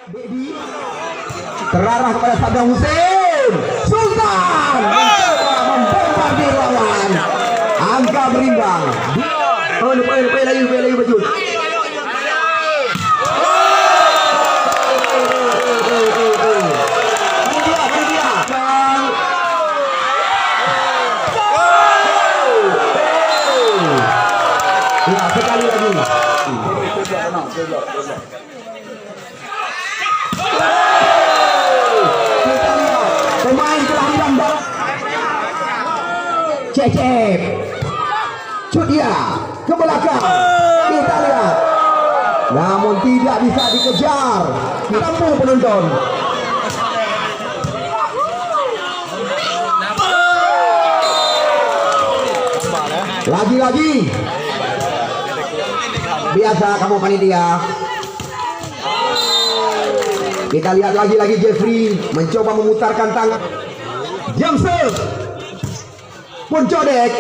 Dedi terarah kepada Saddam Hussein. Sultan mencoba membombardir lawan. Angka berimbang. Poin lagi baju. Sekali lagi. Pemain kelahiran barat Cecep shoot dia ke belakang, kita lihat namun tidak bisa dikejar, ditampung penonton. Lagi-lagi biasa kamu panitia. Kita lihat lagi Jeffrey mencoba memutarkan tangan. Jamser Puncodek.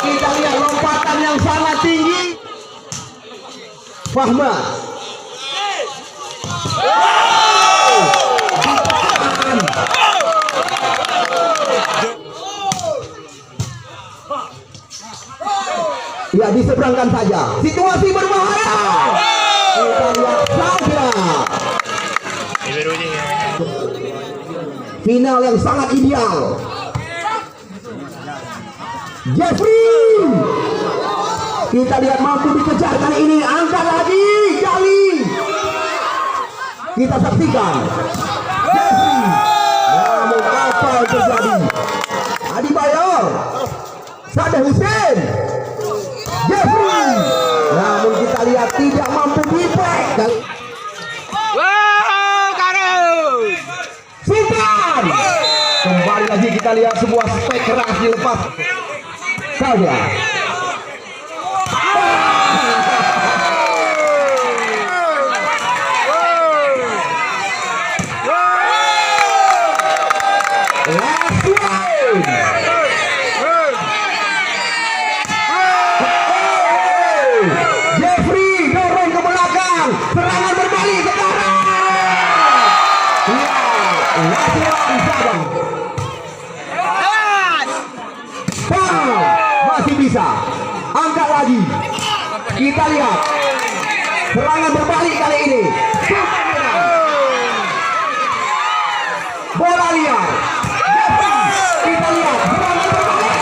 Kita lihat lompatan yang sangat tinggi. Fahmat. Ya, diseberangkan saja. Situasi berbahaya. Kita lihat saja. Final yang sangat ideal. Jeffrey. Kita lihat mampu dikejar kali ini. Angkat lagi. Jali. Kita saksikan. Jeffrey. Namun apa yang terjadi? Adi Bayor. Saddam Hussein. Jeffrey, namun kita lihat tidak mampu dipek. Sultan, kembali lagi kita lihat sebuah spek keras dilepas saja. Last one. Serangan berbalik sekarang. Masih bisa. Angkat lagi. Kita lihat. Serangan berbalik kali ini. Bola liar. Kita lihat. Serangan berbalik.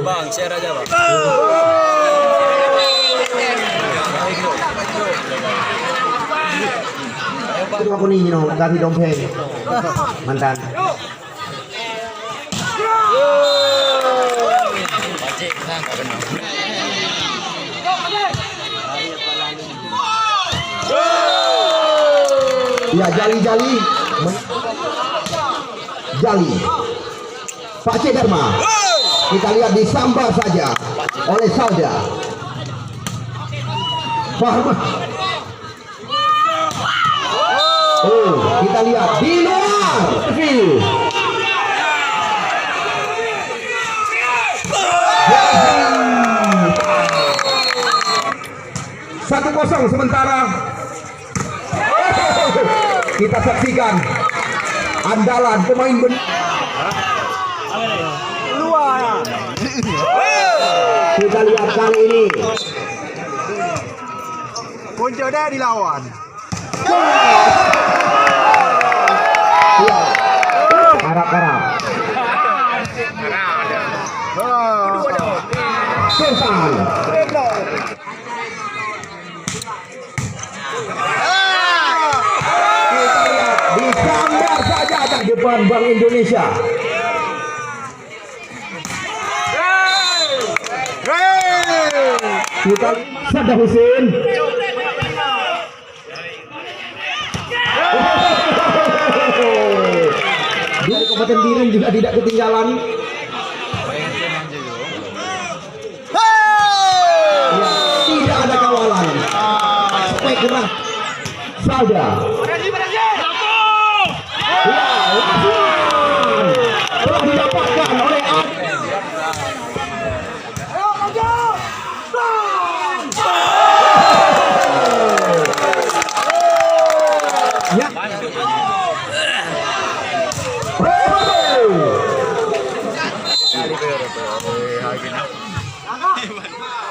Bang, share aja bang. Itu aku nih, ganti dompet mantan. Ya, Jali Pak C. Dharma. Kita lihat disambar saja oleh Salda. Fahmat. Oh, kita lihat di luar. Satu kosong sementara. Kita saksikan andalan pemain kita lihat kali ini Puncodek dilawan. Ya, harap-harap Sultan. Kita lihat disambar saja tak depan Bank Indonesia. Kita Sadar Husin. Dari Kabupaten Biren juga tidak ketinggalan. Ya, tidak ada kawalan. Spek gerak Salda. Ya, langsung telah didapatkan oleh ya.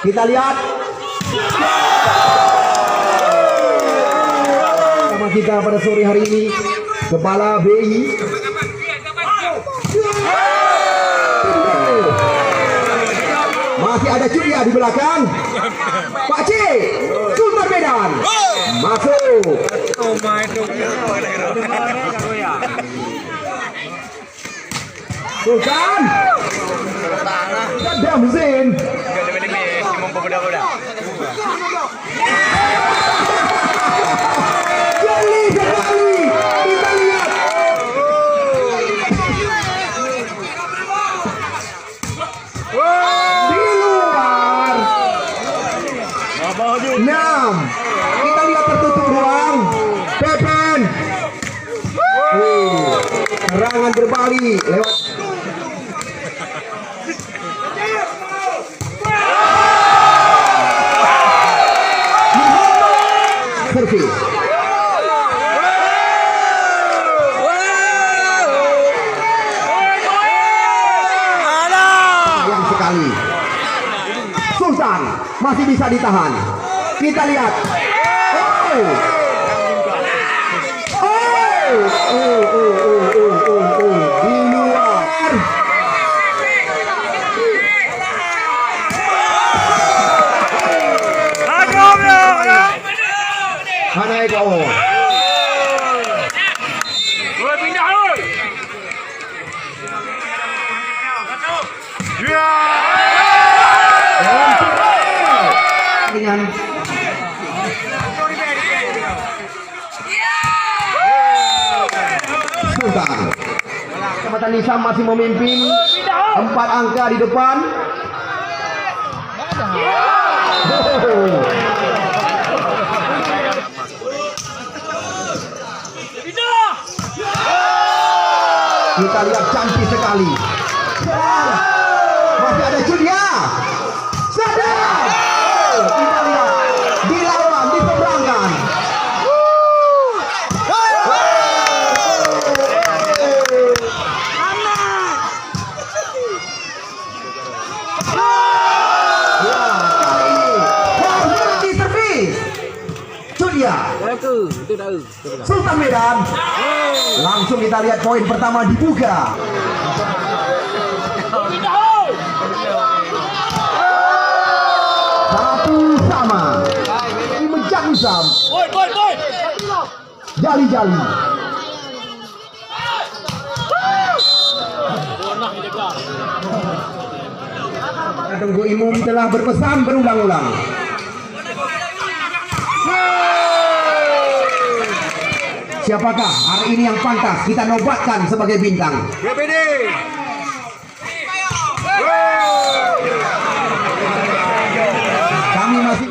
Kita lihat sama kita pada sore hari ini, Kepala BI masih ada Curia di belakang. Pak C Sultan Medan masuk. Sultan Sadam Husin. Jeli sekali, kita lihat. Di luar. 6. Kita lihat tertutup ruang. Pepen. Serangan berbalik lewat. Servis. Sayang sekali. Sultan masih bisa ditahan. Kita lihat. Di luar. Mana Eko? Dengan Sultan. Kecamatan Nisam masih memimpin 4 angka di depan. Kita lihat cantik sekali. Masih ada Julia. Sadar. Kita lihat dilawan, diseberangkan. Ya, kali ini Fardi servis. Julia. Sultan Medan. Langsung kita lihat poin pertama dibuka. Satu sama. Ini menjangusam. Jali-jali. Tunggu Imum telah berpesan berulang-ulang. Siapakah hari ini yang pantas kita nobatkan sebagai bintang? BPD. Kami masih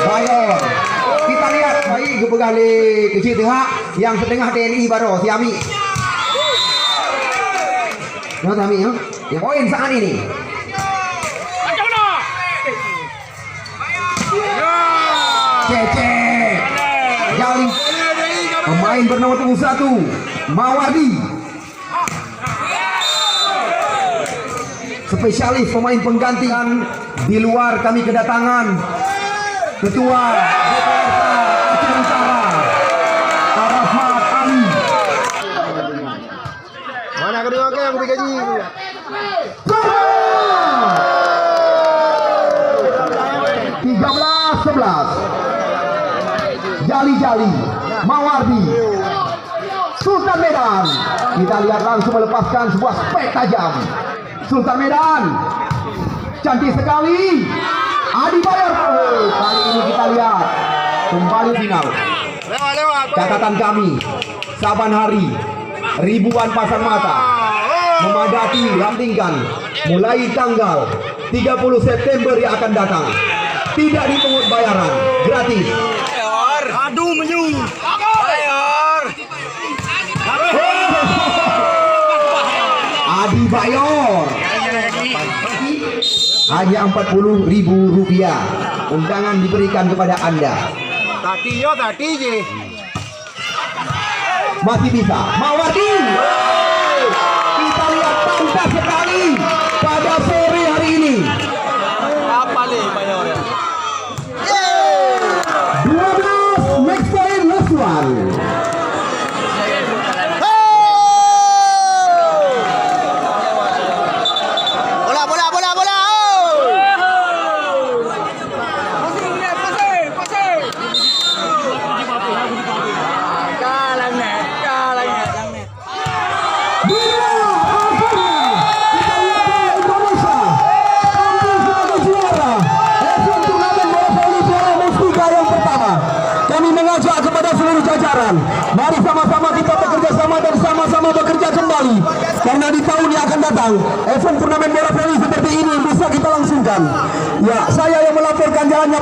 Bayor. Kita lihat baik kepegali kecil tengah yang setengah TNI baru Siami. Nah, Siami ya. Yang poin saat ini. Cece Jali pemain bernomor 21 Mawardi, spesialis pemain penggantian. Di luar kami kedatangan Ketua DPRK Aceh Utara Arafat Ali. Mana kedua ke yang gaji? 13-11. kembali Mawardi. Sultan Medan, kita lihat langsung melepaskan sebuah spek tajam. Sultan Medan, cantik sekali. Adi Bayor, kali ini kita lihat kembali final. Catatan kami, saban hari ribuan pasang mata memadati Lantingkan mulai tanggal 30 September yang akan datang. Tidak dipungut bayaran, gratis. Aduh menyu. Bayar. Adi Bayor hanya Rp40.000. Undangan diberikan kepada Anda. Tati yo tati je. Masih bisa Mawardi. Kita lihat pantas sekali pada sore hari ini. Apa nih Bayar ya? 12 next point last one. Bola bola bola bola. Kalang net. Kami mengajak kepada seluruh jajaran, mari sama-sama kita bekerja sama dan sama-sama bekerja kembali, karena di tahun yang akan datang event turnamen bola voli seperti ini bisa kita langsungkan. Ya, saya yang melaporkan jalannya